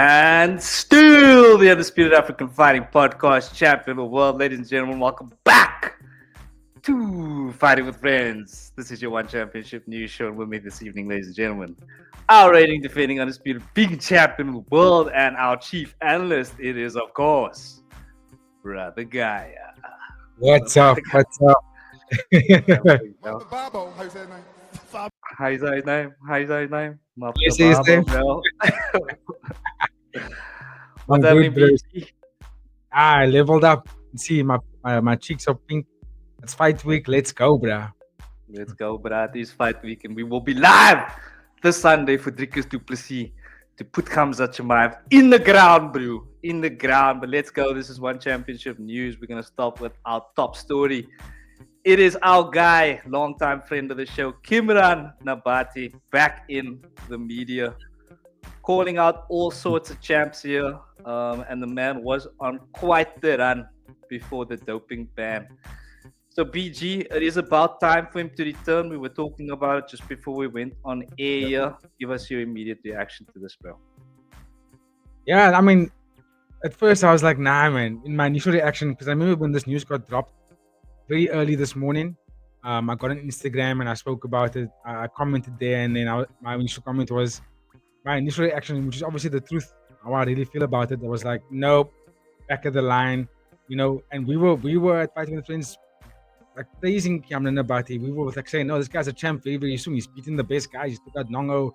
And still the Undisputed African Fighting Podcast champion of the world. Ladies and gentlemen, welcome back to Fighting with Friends. This is your One Championship news show. And with me this evening, ladies and gentlemen, our reigning, defending, undisputed big champion of the world and our chief analyst. It is, of course, Brother Gaia. What's up? What's up? Babo, how's that name? How's his name? How's his name? Yes, his name. What's I'm happening, good, bro. BG? I leveled up. See, my cheeks are pink. It's fight week. Let's go, bro. Let's go, bro. It is fight week and we will be live this Sunday for Driekus du Plessis to put Khamzat Chimaev in the ground, bro. In the ground. But let's go. This is One Championship news. We're going to start with our top story. It is our guy, longtime friend of the show, Kiamran Nabati, back in the media, calling out all sorts of champs here. And the man was on quite the run before the doping ban. So, BG, it is about time for him to return. We were talking about it just before we went on air here. Give us your immediate reaction to this, bro. Yeah, I mean, at first I was like, nah, man. In my initial reaction, because I remember when this news got dropped very early this morning, I got on Instagram and I spoke about it. I commented there, and then my initial comment was, my initial reaction, which is obviously the truth, how I really feel about it. I was like, nope, back of the line, and we were at Fighting with Friends, like praising Kiamran Nabati. We were like saying, no, this guy's a champ very soon. He's beating the best guys. He's took out Nong-O.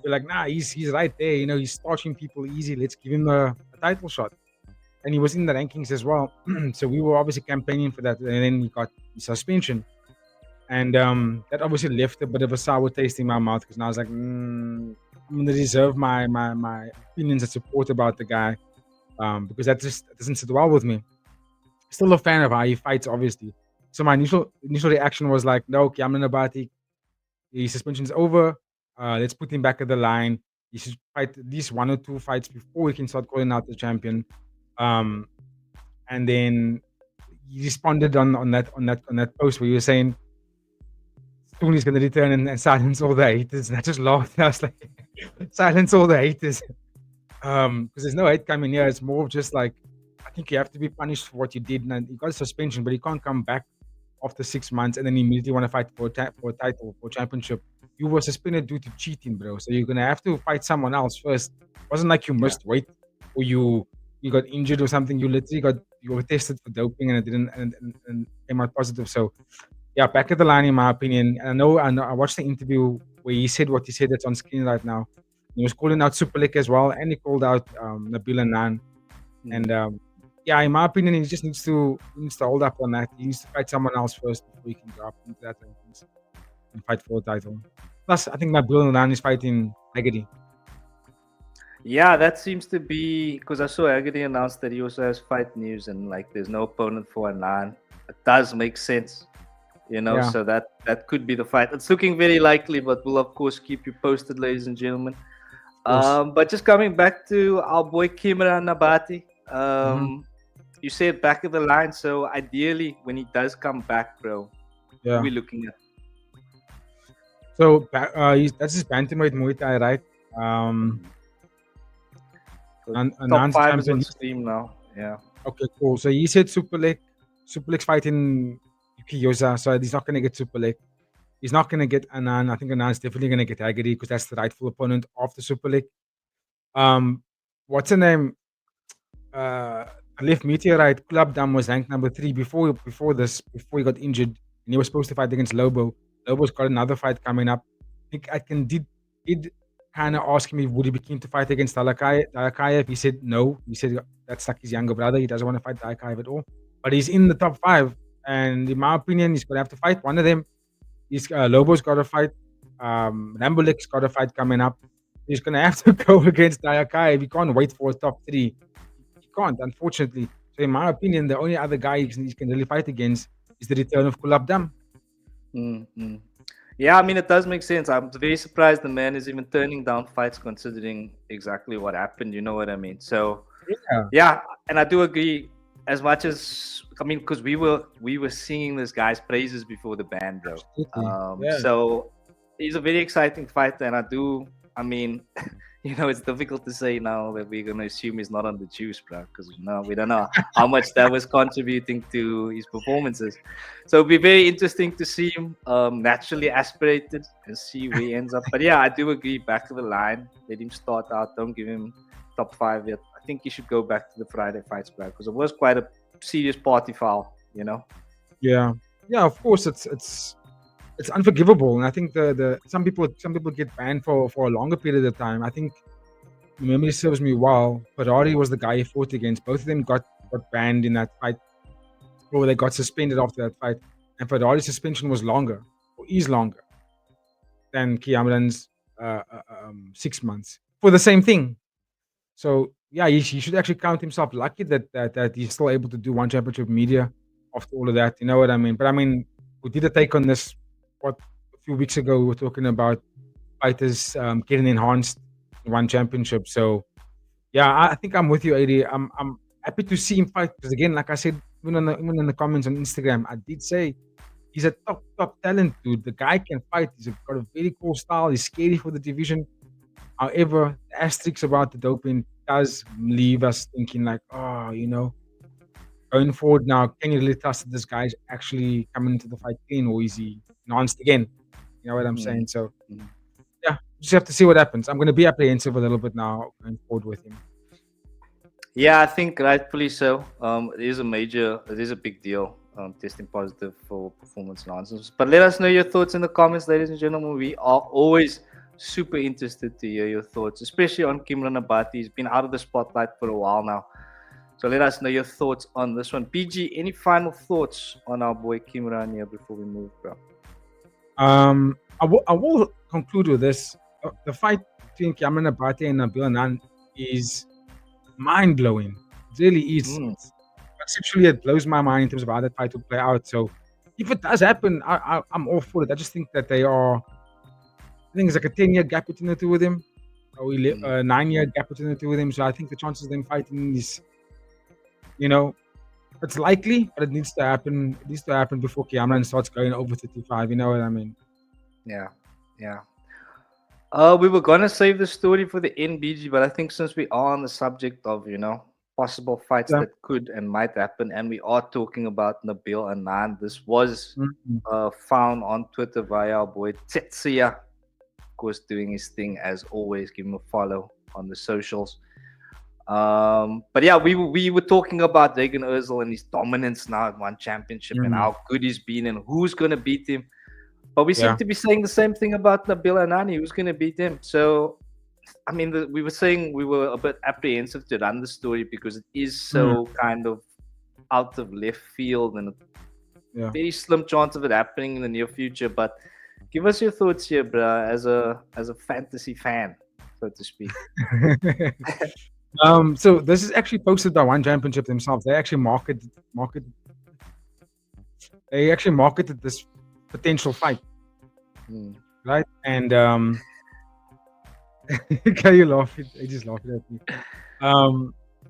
We're like, nah, he's right there. He's starching people easy. Let's give him a title shot. And he was in the rankings as well. So we were obviously campaigning for that. And then he got suspension. And that obviously left a bit of a sour taste in my mouth, because now I was like, I'm going to reserve my opinions and support about the guy, because that doesn't sit well with me. Still a fan of how he fights, obviously. So my initial reaction was like, no, Kiamran Nabati, his suspension's over. Let's put him back at the line. He should fight at least 1 or 2 fights before we can start calling out the champion. And then he responded on that post where you were saying soon he's gonna return and silence all the haters. And I just laughed. I was like, silence all the haters. Because there's no hate coming here. It's more of just like, I think you have to be punished for what you did. And you got a suspension, but you can't come back after 6 months and then immediately want to fight for a title, for a championship. You were suspended due to cheating, bro. So you're gonna have to fight someone else first. It wasn't like you missed weight or you got injured or something. You literally you were tested for doping and it didn't and came out positive. So yeah, back at the line in my opinion. And I watched the interview where he said what he said that's on screen right now. He was calling out Superlek as well, and he called out Nabil Anane. And yeah, in my opinion, he just needs to hold up on that. He needs to fight someone else first before he can go up into that rankings and fight for a title. Plus, I think Nabil Anane is fighting Haggerty. Yeah, that seems to be, because I saw Haggerty announced that he also has fight news and like there's no opponent for Anane. It does make sense, Yeah. so that could be the fight. It's looking very likely, but we'll of course keep you posted, ladies and gentlemen. But just coming back to our boy Kiamran Nabati, you said back of the line, so ideally when he does come back, bro, what are we looking at? So that's his bantamweight Muay Thai, right? Top 5 is on stream now. Yeah. Okay, cool. So he said Superlek's fighting Yuki Yosa, so he's not going to get Superlek. He's not going to get Anane. I think Anane's definitely going to get Haggerty because that's the rightful opponent of the Superlek. What's her name? Left Meteorite Club Dam was ranked number 3 before he got injured, and he was supposed to fight against Lobo. Lobo's got another fight coming up. I think Atkin did kind of ask him if would he be keen to fight against Dalakayev. He said no. He said that's like his younger brother. He doesn't want to fight Dalakayev at all. But he's in the top 5, and in my opinion, he's gonna have to fight one of them. Lobo's got a fight. Rambolek's got a fight coming up. He's gonna have to go against Dalakayev. He can't wait for a top 3. He can't, unfortunately. So in my opinion, the only other guy he can really fight against is the return of Kulabdam. Yeah, I mean, it does make sense. I'm very surprised the man is even turning down fights considering exactly what happened. You know what I mean? So, yeah, and I do agree. As much as, I mean, because we were singing this guy's praises before the ban, bro. So he's a very exciting fighter, and I mean, it's difficult to say now that we're going to assume he's not on the juice, bro, because we don't know how much that was contributing to his performances. So it'll be very interesting to see him naturally aspirated and see where he ends up. But yeah, I do agree. Back of the line, let him start out. Don't give him top 5 yet. I think he should go back to the Friday fights, bro, because it was quite a serious party foul. Yeah, of course, it's unforgivable, and I think the some people get banned for a longer period of time. I think memory serves me well. Ferrari was the guy he fought against. Both of them got banned in that fight, or they got suspended after that fight. And Ferrari's suspension was longer, or is longer, than Kiamran's 6 months for the same thing. So yeah, he should actually count himself lucky that he's still able to do one championship media after all of that. You know what I mean? But I mean, we did a take on this a few weeks ago. We were talking about fighters getting enhanced in one championship. So yeah, I think I'm with you, AD. I'm happy to see him fight because again, like I said, even in the comments on Instagram, I did say he's a top talent, dude. The guy can fight. He's got a very cool style. He's scary for the division. However, the asterisks about the doping does leave us thinking like, going forward now, can you really trust that this guy's actually coming into the fight clean, or is he enhanced again? You know what I'm saying? So yeah, just have to see what happens. I'm going to be apprehensive a little bit now going forward with him. Yeah, I think rightfully so. It is a big deal. Testing positive for performance enhancements. But let us know your thoughts in the comments, ladies and gentlemen. We are always super interested to hear your thoughts, especially on Kiamran Nabati. He's been out of the spotlight for a while now. So let us know your thoughts on this one. PG, any final thoughts on our boy Kiamran here before we move, bro? I will conclude with this. The fight between Kiamran Nabati and Nabil Anane is mind-blowing. It really is. Conceptually, it blows my mind in terms of how that fight will play out. So if it does happen, I'm all for it. I just think that I think it's like a 10-year gap between the two of them, or a 9-year gap between the two of them. So I think the chances of them fighting is, it's likely, but it needs to happen. It needs to happen before Kiamran starts going over 35. You know what I mean? Yeah. We were gonna save the story for the NBG, but I think since we are on the subject of possible fights that could and might happen, and we are talking about Nabil Anane, this was found on Twitter via our boy Tetsuya. Of course, doing his thing as always. Give him a follow on the socials. But yeah, we were talking about Regian Eersel and his dominance now at one championship and how good he's been and who's gonna beat him. But we seem to be saying the same thing about Nabil Anane. Who's gonna beat him? So I mean, we were saying we were a bit apprehensive to run the story because it is so kind of out of left field and a very slim chance of it happening in the near future. But give us your thoughts here, bro, as a fantasy fan, so to speak. So this is actually posted by One Championship themselves. They actually marketed this potential fight, right? And can you laugh? They just laughing at me.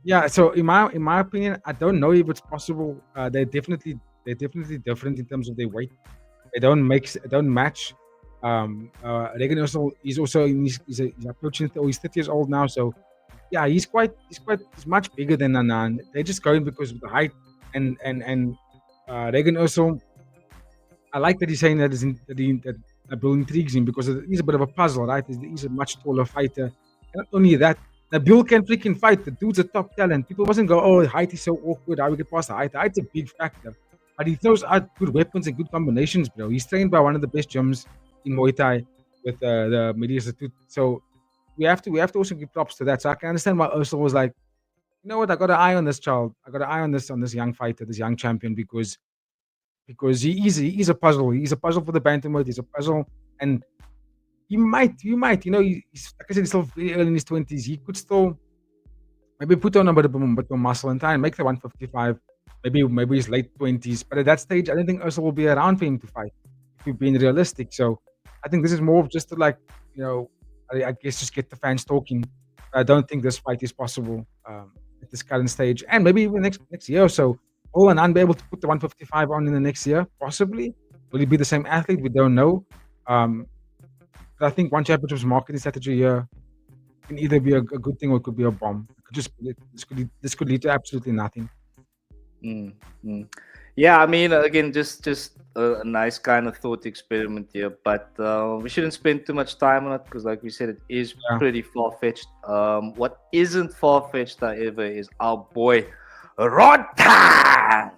Yeah. So in my opinion, I don't know if it's possible. They're definitely different in terms of their weight. They don't match. Regian Eersel is also he's approaching, or he's 30 years old now. So yeah, he's much bigger than Anane. They're just going because of the height and Regian Eersel. I like that he's saying that Nabil intrigues him because he's a bit of a puzzle, right? He's a much taller fighter. And not only that, Nabil can freaking fight. The dude's a top talent. People wasn't go, oh, height is so awkward. How we get past the height? Height's a big factor. But he throws out good weapons and good combinations, bro. He's trained by one of the best gyms in Muay Thai with the Media Institute. So we have to also give props to that. So I can understand why Eersel was like, you know what? I got an eye on this child. I got an eye on this young fighter, this young champion, because he's a puzzle. He's a puzzle for the bantamweight. He's a puzzle, and he might. He's like I said, he's still very early in his 20s. He could still maybe put on a bit more muscle and try and make the 155. Maybe his late 20s. But at that stage, I don't think Eersel will be around for him to fight. If you're being realistic, so I think this is more of just to I guess just get the fans talking. I don't think this fight is possible at this current stage, and maybe even next year or so. Oh, and be able to put the 155 on in the next year, possibly. Will he be the same athlete? We don't know. But I think One Championship's marketing strategy here can either be a good thing or it could be a bomb. It could just this could lead to absolutely nothing. Mm, mm. Yeah, I mean, again, just a nice kind of thought experiment here, but we shouldn't spend too much time on it because, like we said, it is Yeah. pretty far fetched. What isn't far fetched, however, is our boy Rodtang,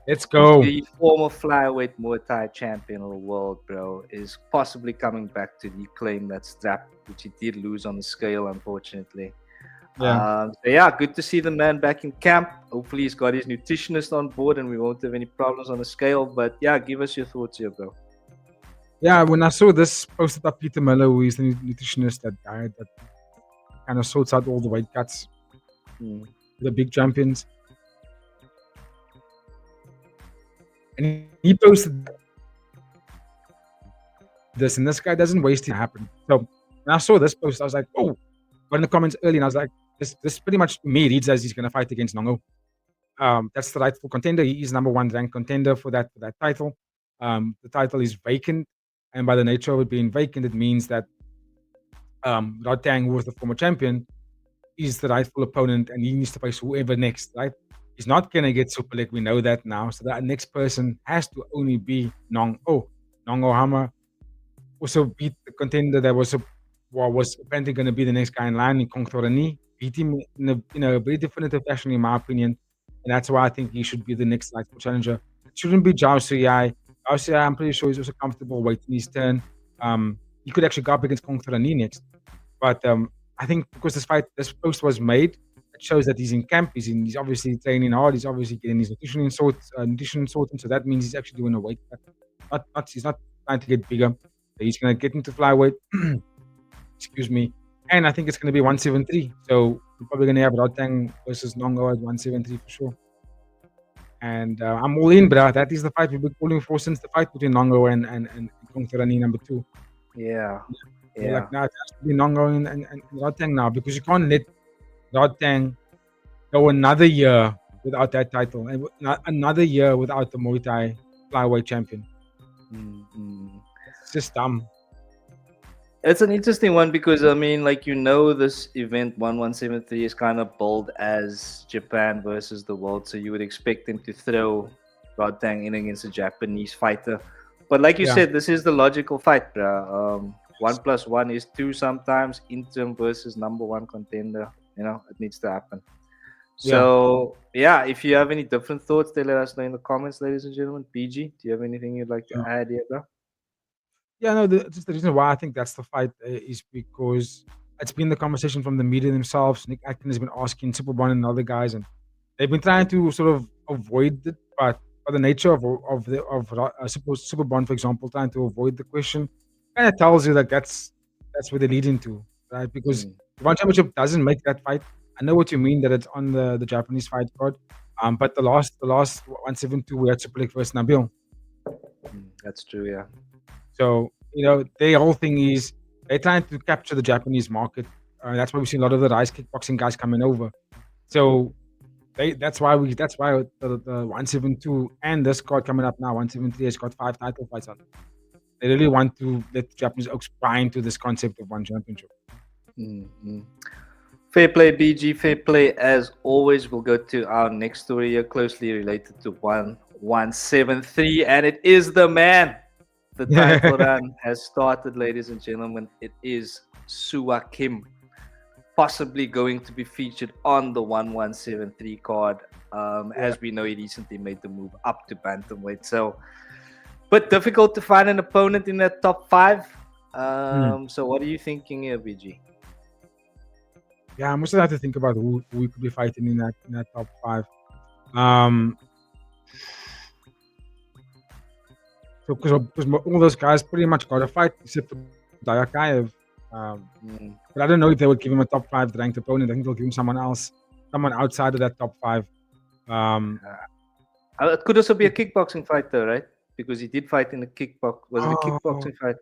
Let's go. the former flyweight Muay Thai champion of the world, bro, is possibly coming back to reclaim that strap, which he did lose on the scale, unfortunately. Yeah. So yeah, good to see the man back in camp. Hopefully he's got his nutritionist on board and we won't have any problems on the scale. But yeah, give us your thoughts here, bro. Yeah, when I saw this posted up Peter Miller, who is the nutritionist, that guy that kind of sorts out all the weight cuts, the big champions. And he posted this, and this guy doesn't waste it happen. So when I saw this post, I was like, oh, but in the comments early, and I was like, this pretty much to me reads as he's going to fight against Nong-O. That's the rightful contender. He is number one ranked contender for that title. The title is vacant, and by the nature of it being vacant, it means that Rodtang, who was the former champion, is the rightful opponent, and he needs to face whoever next, right? He's not going to get Superlek. We know that now. So that next person has to only be Nong-O. Nong-O Hammer also beat the contender that was apparently going to be the next guy in line in Kong Thorani. Beat him in a very definitive fashion, in my opinion. And that's why I think he should be the next rightful challenger. It shouldn't be Zhao Suyai. Zhao Suyai, I'm pretty sure he's also comfortable waiting his turn. He could actually go up against Kong Thorani next. But I think because this post was made, it shows that he's in camp. He's obviously training hard. He's obviously getting his nutrition sorted. So that means he's actually doing a weight cut. He's not trying to get bigger. He's going to get into flyweight. Excuse me. And I think it's going to be 173. So we're probably going to have Rodtang versus Nong-O at 173 for sure. And I'm all in, bro. That is the fight we've been calling for since the fight between Nong-O and Kong Thorani number 2. Yeah. Like now it has to be Nong-O and Rodtang now, because you can't let Rodtang go another year without that title and another year without the Muay Thai flyweight champion. It's just dumb. It's an interesting one because I mean, like, this event 1173 is kind of billed as Japan versus the world, so you would expect them to throw Rodtang in against a Japanese fighter. But like you said, this is the logical fight, bro. 1 + 1 is 2 sometimes. Interim versus number one contender. It needs to happen. So yeah, if you have any different thoughts, they let us know in the comments, ladies and gentlemen. PG, do you have anything you'd like to add here, bro? Yeah, no, just the reason why I think that's the fight is because it's been the conversation from the media themselves. Nick Atkin has been asking Superbond and other guys, and they've been trying to sort of avoid it, but by the nature of Superbond, for example, trying to avoid the question, kind of tells you that that's where they're leading to, right? Because the One Championship doesn't make that fight. I know what you mean, that it's on the Japanese fight card, but the last 172 we had Superlek versus Nabil. That's true, yeah. So, their whole thing is they're trying to capture the Japanese market. That's why we see a lot of the Rise kickboxing guys coming over. So that's why the 172 and this card coming up now, 173, has got 5 title fights on it. They really want to let the Japanese oaks buy into this concept of one championship. Fair play, BG. Fair play as always. We'll go to our next story here, closely related to 1173, and it is the man. The title run has started, ladies and gentlemen. It is Suakim, possibly going to be featured on the 1173 card. As we know, he recently made the move up to bantamweight. So, but difficult to find an opponent in that top 5. So what are you thinking here, BG? Yeah, I'm also have to think about who we could be fighting in that top 5. So because all those guys pretty much got a fight except for Dayakayev. But I don't know if they would give him a top 5 ranked opponent. I think they'll give him someone outside of that top 5. It could also be a kickboxing fight, though, right? Because he did fight in the kickbox. Was it a kickboxing fight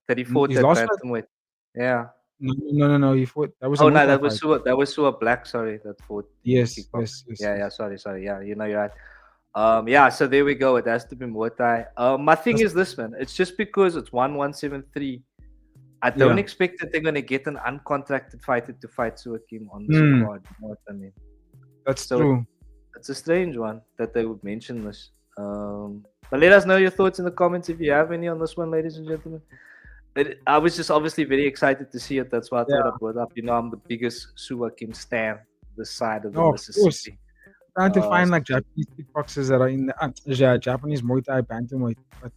that he fought at bantamweight? Yeah. No. He fought. That was. That was Superlek. Sorry, that fought. Yes. Yeah. Sorry. Yeah, you're right. So there we go. It has to be Muay Thai. My thing is this, man. It's just because it's 1173. I don't Yeah. expect that they're going to get an uncontracted fighter to fight Suakim on this Mm, card. You know what I mean? that's So true. it's a strange one that they would mention this. But let us know your thoughts in the comments if you have any on this one, ladies and gentlemen. I was just obviously very excited to see it. That's why I thought Yeah. I'd put it up. You know, I'm the biggest Suakim stan this side of the No, of course. Mississippi. Trying to Uh, find like Japanese kickboxers that are in the Japanese Muay Thai bantamweight, but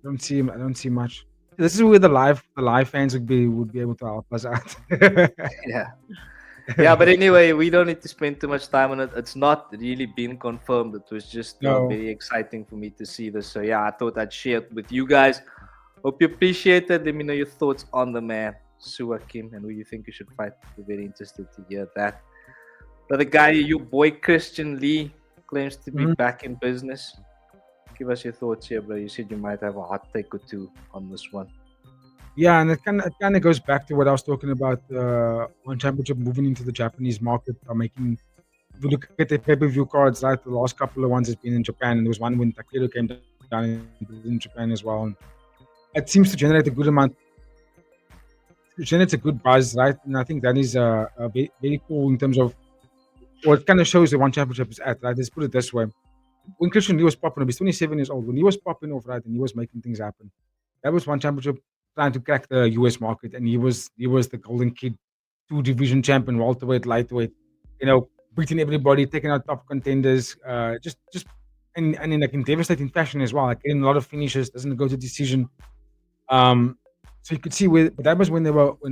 I don't see much. This is where the live fans would be able to help us out. yeah. Yeah, but anyway, we don't need to spend too much time on it. It's not really been confirmed. It was just No. very exciting for me to see this. So yeah, I thought I'd share it with you guys. Hope you appreciate it. Let me know your thoughts on the man, Suakim, and who you think you should fight. We're very interested to hear that. But the guy, your boy Christian Lee, claims to be Mhm. back in business. Give us your thoughts here, bro. You said you might have a hot take or two on this one. Yeah, and it kind of goes back to what I was talking about on championship moving into the Japanese market. Making if you look at the pay-per-view cards, right, the last couple of ones has been in Japan, and there was one when Takedo came down in Japan as well. And it seems to generate a good amount. It generates a good buzz, right? And I think that is very cool in terms of, well, it kind of shows the one championship is at, right? Let's put it this way. When Christian Lee was popping up, he's 27 years old. When he was popping off, right, and he was making things happen, that was one championship trying to crack the US market, and he was the golden kid, 2 division champion, welterweight, lightweight, you know, beating everybody, taking out top contenders, just and in like in devastating fashion as well, like getting a lot of finishes, doesn't go to decision. So you could see but that was when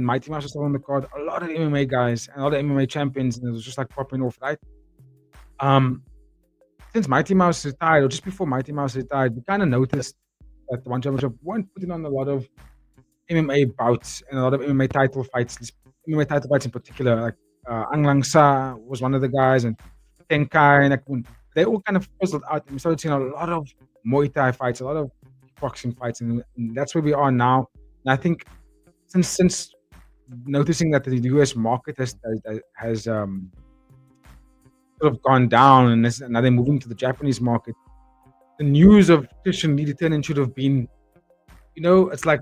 Mighty Mouse was still on the card, a lot of MMA guys and a lot of MMA champions, and it was just like popping off, right? Um, since Mighty Mouse retired, or just before Mighty Mouse retired, we kind of noticed that the one championship weren't putting on a lot of MMA bouts and a lot of MMA title fights, MMA title fights in particular. Like Ang Lang Sa was one of the guys, and Tenkai, and like they all kind of fizzled out, and we started seeing a lot of Muay Thai fights, a lot of boxing fights, and that's where we are now. And I think since noticing that the US market has sort of gone down, and now they're moving to the Japanese market, the news of Christian Lee returning should have been, it's like,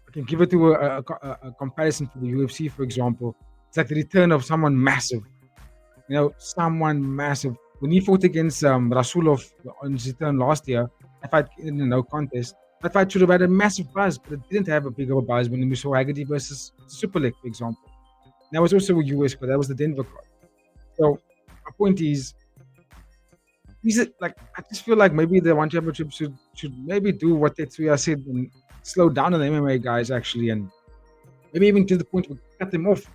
I can give it to a comparison to the UFC, for example. It's like the return of someone massive. Someone massive. When he fought against Rasulov on his return last year, that fight in a no contest, that fight should have had a massive buzz, but it didn't have a big of a buzz when we saw Haggerty versus Superlek, for example. And that was also a US card. That was the Denver card. So my point is, I just feel like maybe the one championship should maybe do what Tetsuya said and slow down on the MMA guys actually, and maybe even to the point where cut them off,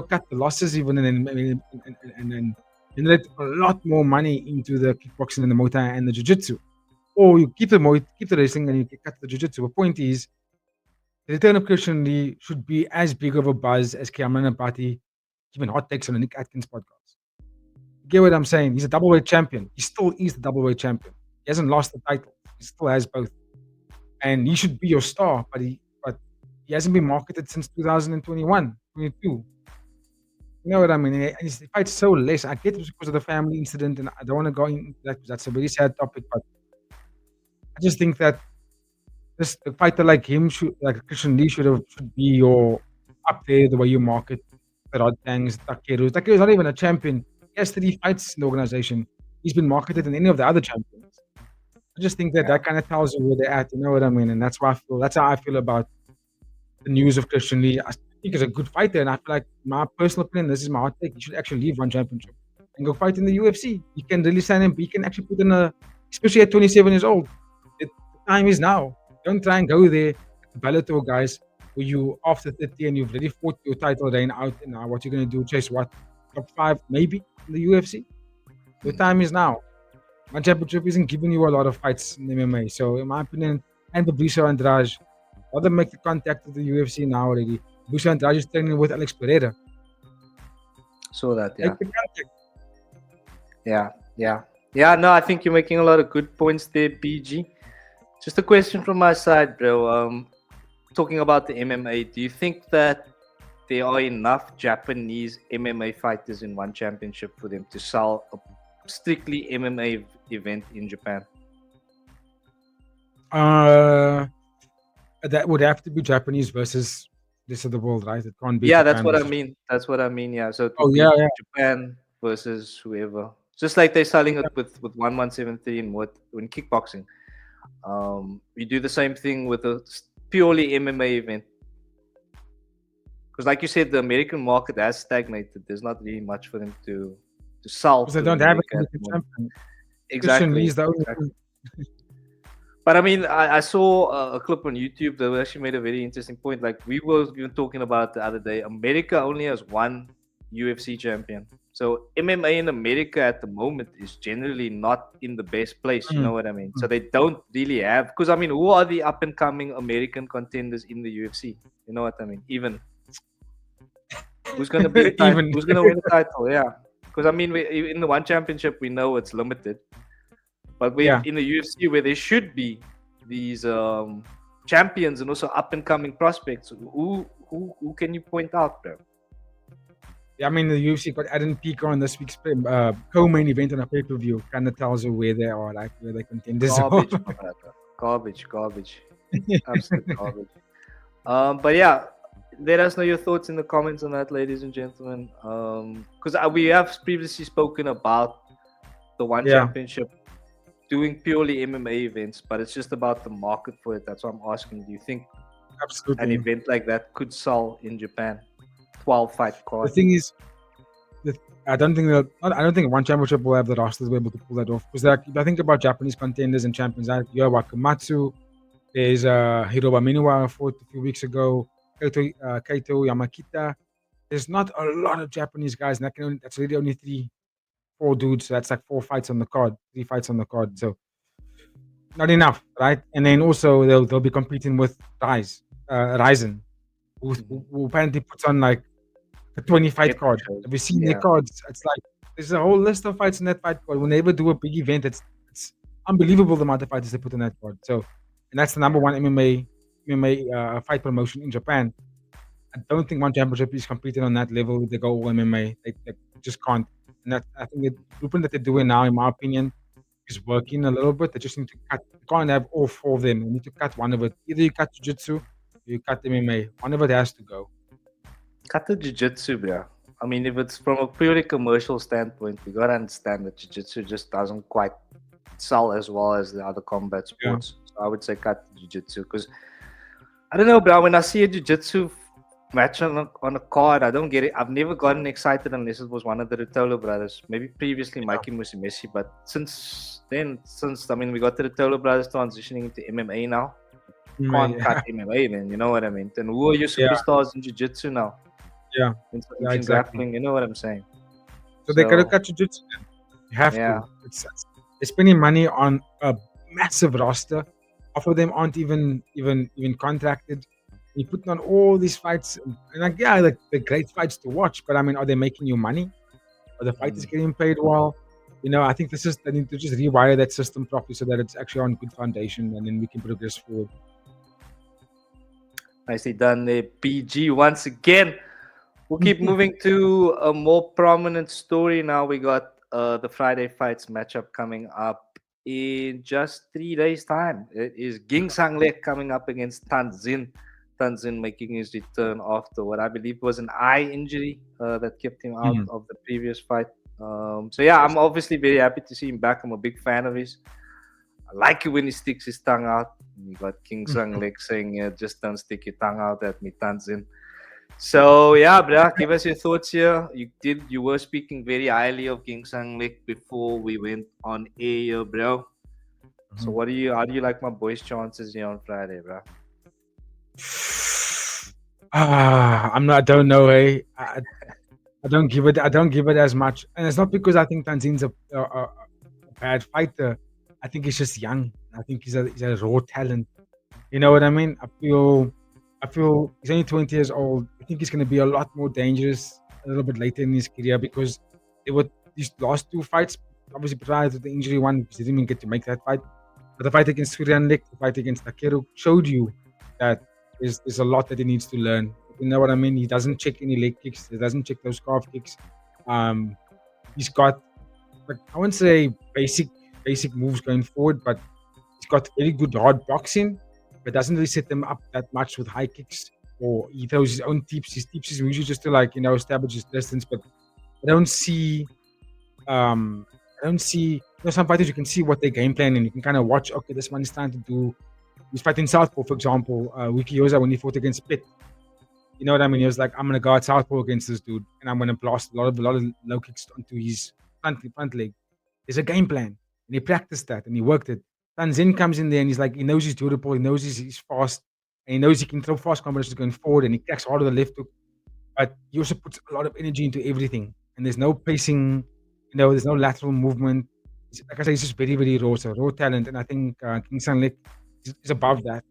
cut the losses even, and then let a lot more money into the kickboxing and the Muay Thai and the Jiu-Jitsu, or you keep the wrestling and you cut the Jiu-Jitsu. The point is, the return of Christian Lee should be as big of a buzz as Kiamran Nabati giving hot takes on a Nick Atkins podcast. You get what I'm saying? He's a doubleweight champion. He still is the doubleweight champion. He hasn't lost the title. He still has both. And he should be your star, but he hasn't been marketed since 2021, 22. You know what I mean? And he fights so less. I get it because of the family incident, and I don't want to go into that because that's a very sad topic. But I just think that a fighter like him, like Christian Lee, should be your up there the way you market the Rodtangs, Takedos. Takedo's not even a champion. He has 3 fights in the organization. He's been marketed than any of the other champions. I just think that kind of tells you where they're at. You know what I mean? And that's how I feel about the news of Christian Lee. I think he's a good fighter, and I feel like, my personal opinion, this is my hot take, he should actually leave one championship and go fight in the UFC. He can really stand him. He can actually put in especially at 27 years old. The time is now. Don't try and go there, Bellator guys, where you after 30 and you've already fought your title reign out, and now what you're going to do, chase what? Top 5 maybe in the UFC? The time is now. One championship isn't giving you a lot of fights in MMA. So in my opinion, and Fabricio Andrade, rather make the contact with the UFC now already. Fabricio Andrade is training with Alex Pereira. So that, yeah. Make the contact. Yeah, no, I think you're making a lot of good points there, BG. Just a question from my side, bro. Talking about the MMA, do you think that there are enough Japanese MMA fighters in one championship for them to sell a strictly MMA event in Japan? That would have to be Japanese versus this of the world, right? It can't be Yeah, that's Japan what I versus. mean. That's what I mean. Yeah, so it Oh would yeah, be yeah. Japan versus whoever. Just like they're selling it with 1173 in kickboxing. We do the same thing with a purely MMA event. Because, like you said, the American market has stagnated. There's not really much for them to sell Because they to don't have a America at American the moment. champion. Christian Lee Exactly. is the only Exactly. one. But I mean, I saw a clip on YouTube that actually made a very interesting point. Like we were even talking about the other day, America only has one UFC champion. So MMA in America at the moment is generally not in the best place. You Mm, know what I mean? So mm. they don't really have. Because I mean, who are the up and coming American contenders in the UFC? You know what I mean? Even who's going to be the title? Even Who's going to win the title? Yeah. Because I mean, in the one championship, we know it's limited. But yeah. in the UFC, where there should be these champions and also up and coming prospects, who can you point out, bro? Yeah, I mean, the UFC got Adam Pico on this week's co-main event on a pay-per-view. Kind of tells you where they are, like where they contenders are. Garbage, my brother. Garbage. Absolute garbage. But yeah, let us know your thoughts in the comments on that, ladies and gentlemen. Because we have previously spoken about the one Yeah, championship doing purely MMA events, but it's just about the market for it. That's why I'm asking. Do you think an absolutely. event like that could sell in Japan? 12 fight The card. thing is, I don't think one championship will have the rosters be able to pull that off. Because like, if I think about Japanese contenders and champions, like you have Wakamatsu, there's Hiroba Minowa fought a few weeks ago, Kaito Yamakita. There's not a lot of Japanese guys, and that's really only 4 dudes. So that's like 4 fights on the card, 3 fights on the card. So not enough, right? And then also they'll be competing with Ryzen, who apparently puts on like a 20 fight Epic card. shows. Have you seen their Yeah. cards? It's like there's a whole list of fights in that fight card. When they ever do a big event, it's unbelievable the amount of fighters they put on that card. So, and that's the number one MMA fight promotion in Japan. I don't think one championship is competing on that level. They go all MMA. They just can't. And that I think the blueprint that they're doing now, in my opinion, is working a little bit. They just need to cut. You can't have all 4 of them. You need to cut one of it. Either you cut jiu-jitsu, or you cut MMA. One of it has to go. Cut the jiu-jitsu, bro. I mean, if it's from a purely commercial standpoint, we gotta understand that jiu-jitsu just doesn't quite sell as well as the other combat sports. So I would say cut the jiu-jitsu because I don't know, bro. When I see a jiu-jitsu match on a card, I don't get it. I've never gotten excited unless it was one of the Rotolo brothers. Maybe previously Mikey Musumesi, but since I mean we got the Rotolo brothers transitioning into MMA now. Can't cut MMA, man. You know what I mean? Then who are your superstars in jiu-jitsu now? Yeah, In exactly. grappling, you know what I'm saying? So they gotta cut jiu-jitsu. You have to. They're spending money on a massive roster. Half of them aren't even contracted. You put on all these fights, and like like they're great fights to watch. But I mean, are they making you money? Are the fighters getting paid well? You know, I think they need to just rewire that system properly so that it's actually on good foundation, and then we can progress forward. Nicely done there, PG. Once again, we'll keep moving to a more prominent story now. We got the Friday Fights matchup coming up in just 3 days' time. It is Gingsanglek coming up against Thant Zin. Thant Zin making his return after what I believe was an eye injury that kept him out of the previous fight. So yeah, I'm obviously very happy to see him back. I'm a big fan of his. I like it when he sticks his tongue out. You got Gingsanglek saying, just don't stick your tongue out at me, Thant Zin. So yeah, bro, give us your thoughts here. You were speaking very highly of Gingsanglek before we went on air, bro. So how do you like my boys' chances here on Friday, bro? I don't know, hey. I don't give it as much, and it's not because I think Thant Zin's a bad fighter. I think he's just young. I think he's a raw talent. You know what I mean? I feel he's only 20 years old. I think he's going to be a lot more dangerous a little bit later in his career because there were these last 2 fights. Obviously, prior to the injury one, because he didn't even get to make that fight. But the fight against Suakim, the fight against Takeru showed you that there's a lot that he needs to learn. You know what I mean? He doesn't check any leg kicks. He doesn't check those calf kicks. He's got, like, I wouldn't say basic moves going forward, but he's got very good hard boxing. but doesn't really set them up that much with high kicks, or he throws his own tips. His tips is usually just to, like, establish his distance, but I don't see some fighters you can see what their game plan, and you can kind of watch, okay, this one is trying to do. He's fighting southpaw, for example. Wiki Yoza, when he fought against Pitt, you know what I mean? He was like, I'm gonna go out southpaw against this dude, and I'm gonna blast a lot of low kicks onto his front leg. There's a game plan, and he practiced that and he worked it. Thant Zin comes in there and he's like, he knows he's durable, he knows he's fast, and he knows he can throw fast combinations going forward, and he cracks hard with the left hook. But he also puts a lot of energy into everything, and there's no pacing, there's no lateral movement. Like I say, he's just very, very raw, so raw talent, and I think Gingsanglek is above that.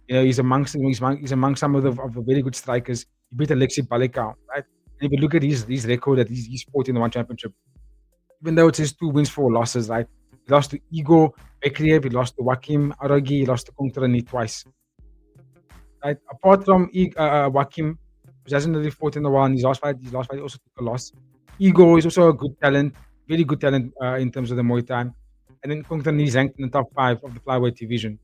He's amongst some of the very good strikers. He beat Alexei Balikau, right? And if you look at his record that he's fought in the one championship, even though it's his 2 wins, 4 losses, right? He lost to Igor Bekriev, he lost to Suakim Aragi, he lost to Kongtrani twice. Right? Apart from Suakim, which hasn't really fought in a while, and his last fight also took a loss. Igor is also a good talent, very good talent in terms of the Muay Thai. And then Kongtrani is ranked in the top 5 of the flyweight division.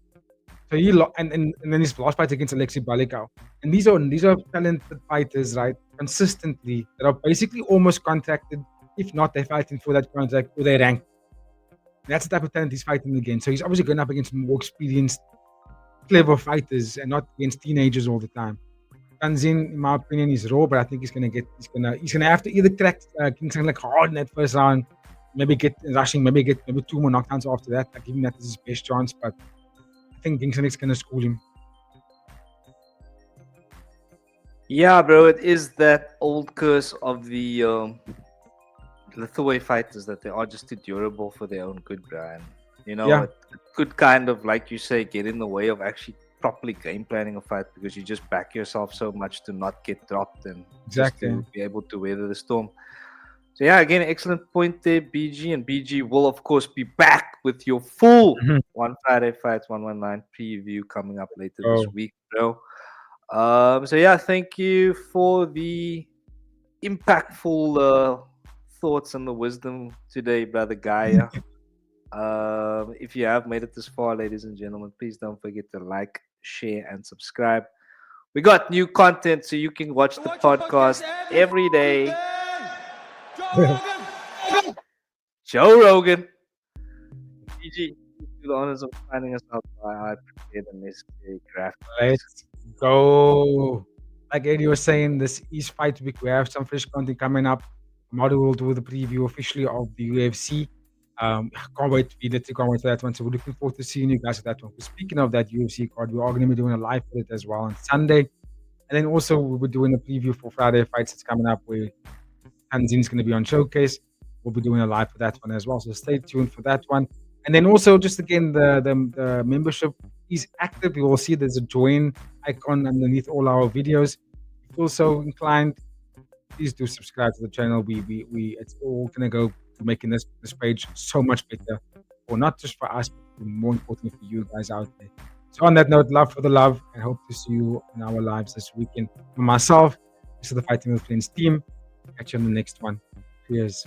So and then his last fight against Alexei Balikau. And these are talented fighters, right? Consistently, that are basically almost contracted. If not, they're fighting for that contract or they're ranked. That's the type of talent he's fighting against. So he's obviously going up against more experienced, clever fighters, and not against teenagers all the time. Thant Zin, in my opinion, is raw, but I think he's gonna have to either crack Gingsanglek hard in that first round, maybe get rushing, maybe 2 more knockdowns after that. I give him that as his best chance, but I think Gingsanglek's gonna school him. Yeah, bro, it is that old curse of the Lithuanian fighters that they are just too durable for their own good, Brian. It could kind of, like you say, get in the way of actually properly game planning a fight, because you just back yourself so much to not get dropped and exactly just to be able to weather the storm. So yeah, again, excellent point there, BG. And BG will, of course, be back with your full One Friday Fights 119 preview coming up later this week, bro. So yeah, thank you for the impactful thoughts and the wisdom today, brother Gaia. If you have made it this far, ladies and gentlemen, please don't forget to like, share, and subscribe. We got new content, so you can watch the podcast every day. Joe Rogan. GG, do the honors of finding us out. I prepared the necessary graphics. Let's go. Like Eddie was saying, this is Fight Week. We have some fresh content coming up. Tomorrow we'll do the preview officially of the UFC. Can't wait. We literally can't wait for that one. So we're looking forward to seeing you guys at that one. Speaking of that UFC card, we are going to be doing a live for it as well on Sunday. And then also we'll be doing a preview for Friday Fights that's coming up, where Thant Zin is going to be on Showcase. We'll be doing a live for that one as well. So stay tuned for that one. And then also, just again, the membership is active. You will see there's a join icon underneath all our videos. If you're also inclined, please do subscribe to the channel. It's all going to go to making this page so much better, or not just for us, but more importantly for you guys out there. So on that note, love for the love, and hope to see you in our lives this weekend. For myself, this is the Fighting with Friends team. Catch you on the next one. Cheers.